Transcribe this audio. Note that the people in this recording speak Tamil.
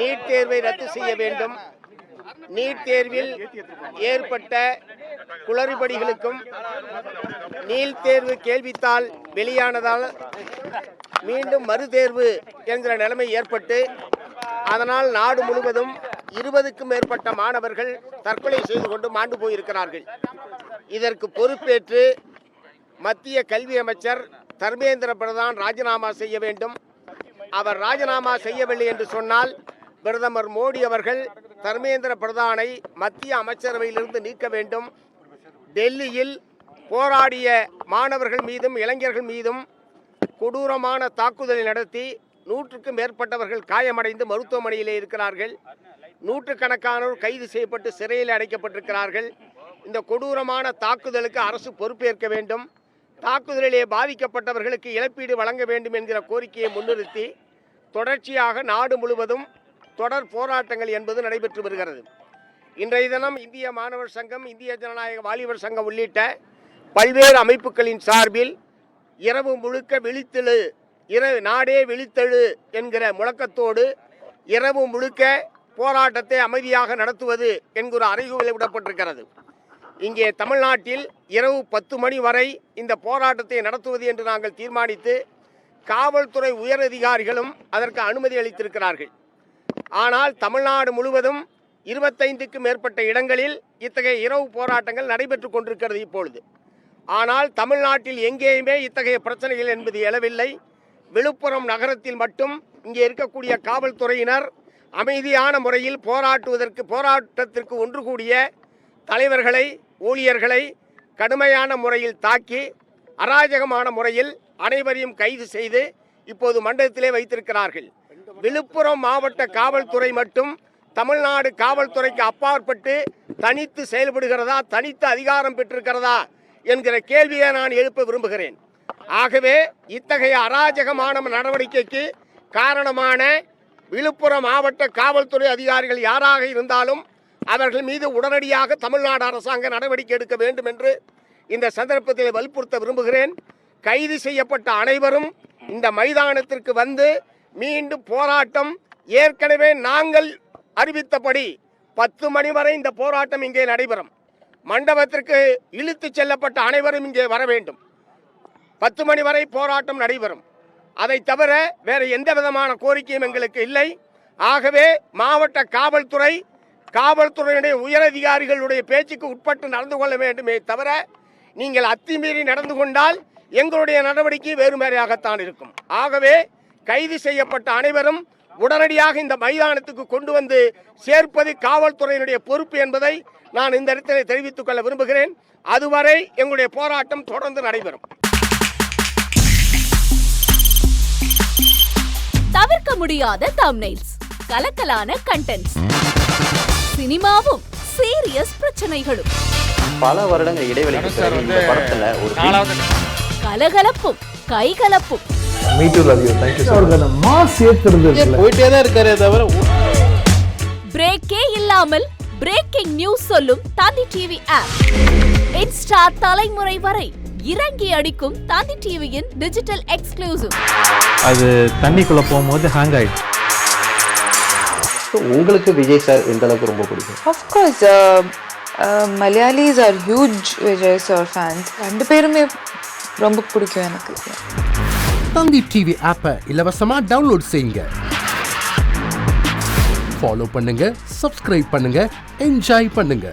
நீட் தேர்வை ரத்து செய்ய வேண்டும். நீட் தேர்வில் ஏற்பட்ட குளறுபடிகளுக்கும் நீட் தேர்வு கேள்வித்தாள் வெளியானதால் மீண்டும் மறுதேர்வு என்கிற நிலைமை ஏற்பட்டு அதனால் நாடு முழுவதும் 20க்கும் மேற்பட்ட மாணவர்கள் தற்கொலை செய்து கொண்டு மாண்டு போயிருக்கிறார்கள். இதற்கு பொறுப்பேற்று மத்திய கல்வி அமைச்சர் தர்மேந்திர பிரதான் ராஜினாமா செய்ய வேண்டும். அவர் ராஜினாமா செய்யவில்லை என்று சொன்னால் பிரதமர் மோடி அவர்கள் தர்மேந்திர பிரதானை மத்திய அமைச்சரவையிலிருந்து நீக்க வேண்டும். டெல்லியில் போராடிய மாணவர்கள் மீதும் இளைஞர்கள் மீதும் கொடூரமான தாக்குதலை நடத்தி 100க்கும் மேற்பட்டவர்கள் காயமடைந்து மருத்துவமனையிலே இருக்கிறார்கள். 100கணக்கானோர் கைது செய்யப்பட்டு சிறையில் அடைக்கப்பட்டிருக்கிறார்கள். இந்த கொடூரமான தாக்குதலுக்கு அரசு பொறுப்பேற்க வேண்டும். தாக்குதலிலே பாதிக்கப்பட்டவர்களுக்கு இழப்பீடு வழங்க வேண்டும் என்கிற கோரிக்கையை முன்னிறுத்தி தொடர்ச்சியாக நாடு முழுவதும் தொடர் போராட்டங்கள் என்பது நடைபெற்று வருகிறது. இன்றைய தினம் இந்திய மாணவர் சங்கம், இந்திய ஜனநாயக வாலிபர் சங்கம் உள்ளிட்ட பல்வேறு அமைப்புகளின் சார்பில் இரவு முழுக்க விழித்தெழு, நாடே விழித்தெழு என்கிற முழக்கத்தோடு இரவு முழுக்க போராட்டத்தை அமைதியாக நடத்துவது என்கிற அறைகூவல் விடப்பட்டிருக்கிறது. இங்கே தமிழ்நாட்டில் இரவு 10 மணி வரை இந்த போராட்டத்தை நடத்துவது என்று நாங்கள் தீர்மானித்து காவல்துறை உயரதிகாரிகளும் அதற்கு அனுமதி அளித்திருக்கிறார்கள். ஆனால் தமிழ்நாடு முழுவதும் 25க்கும் மேற்பட்ட இடங்களில் இத்தகைய இரவு போராட்டங்கள் நடைபெற்று கொண்டிருக்கிறது இப்பொழுது. ஆனால் தமிழ்நாட்டில் எங்கேயுமே இத்தகைய பிரச்சனைகள் என்பது எழவில்லை. விழுப்புரம் நகரத்தில் மட்டும் இங்கே இருக்கக்கூடிய காவல்துறையினர் அமைதியான முறையில் போராட்டத்திற்கு ஒன்று கூடிய தலைவர்களை, ஊழியர்களை கடுமையான முறையில் தாக்கி அராஜகமான முறையில் அனைவரையும் கைது செய்து இப்போது மண்டலத்திலே வைத்திருக்கிறார்கள். விழுப்புரம் மாவட்ட காவல்துறை மட்டும் தமிழ்நாடு காவல்துறைக்கு அப்பாற்பட்டு தனித்து செயல்படுகிறதா, தனித்து அதிகாரம் பெற்றிருக்கிறதா என்கிற கேள்வியை நான் எழுப்ப விரும்புகிறேன். ஆகவே இத்தகைய அராஜகமான நடவடிக்கைக்கு காரணமான விழுப்புரம் மாவட்ட காவல்துறை அதிகாரிகள் யாராக இருந்தாலும் அவர்கள் மீது உடனடியாக தமிழ்நாடு அரசாங்கம் நடவடிக்கை எடுக்க வேண்டும் என்று இந்த சந்தர்ப்பத்தில் வலியுறுத்த விரும்புகிறேன். கைது செய்யப்பட்ட அனைவரும் இந்த மைதானத்திற்கு வந்து மீண்டும் போராட்டம், ஏற்கனவே நாங்கள் அறிவித்தபடி 10 மணி வரை இந்த போராட்டம் இங்கே நடைபெறும். மண்டபத்திற்கு இழுத்து செல்லப்பட்ட அனைவரும் இங்கே வர வேண்டும். 10 மணி வரை போராட்டம் நடைபெறும். அதை தவிர வேறு எந்த விதமான கோரிக்கையும் எங்களுக்கு இல்லை. ஆகவே மாவட்ட காவல்துறையினுடைய உயரதிகாரிகளுடைய பேச்சுக்கு உட்பட்டு நடந்து கொள்ள வேண்டுமே தவிர நீங்கள் அத்துமீறி நடந்து கொண்டால் எங்களுடைய நடவடிக்கை வேறுமாறியாகத்தான் இருக்கும். ஆகவே கைது செய்யப்பட்ட அனைவரும் உடனடியாக இந்த மைதானத்துக்கு கொண்டு வந்து சேர்ப்பது காவல்துறையினுடைய பொறுப்பு என்பதை நான் இந்த இடத்தில் தெரிவித்துக் கொள்ள விரும்புகிறேன். அதுவரை எங்களுடைய போராட்டம் தொடர்ந்து நடைபெறும். தவிர்க்க முடியாத தம்ப்நெயில்ஸ், கலக்கலான கண்டென்ட்ஸ், சினிமாவும் சீரியஸ் பிரச்சனைகளும், பல வருடங்கள் இடைவெளிக்கு பிறகு இந்த படத்துல ஒரு கலகலப்பும் கைகலப்பும், போயிட்டே தான் இருக்காரே தவிர பிரேக்கே இல்லாமல் பிரேக்கிங் நியூஸ் சொல்லும் தந்தி டிவி ஆப். இன்ஸ்டா தலைமுறை வரை இறங்கி அடிக்கும் தந்தி டிவியின் டிஜிட்டல் எக்ஸ்க்ளூசிவ். அது தண்ணிக்குள்ள போகும்போது ஹேங் ஆயிடுச்சு. உங்களுக்கு விஜய் சார் எந்த அளவுக்கு ரொம்ப பிடிக்கும்? Of course, Malayalis are huge Vijay sir fans. ரெண்டு பேருமே ரொம்ப பிடிக்கும் எனக்கு. தந்தி டிவி ஆப்பை இலவசமா டவுன்லோட் செய்யுங்க. ஃபாலோ பண்ணுங்க, சப்ஸ்கிரைப் பண்ணுங்க, என்ஜாய் பண்ணுங்க.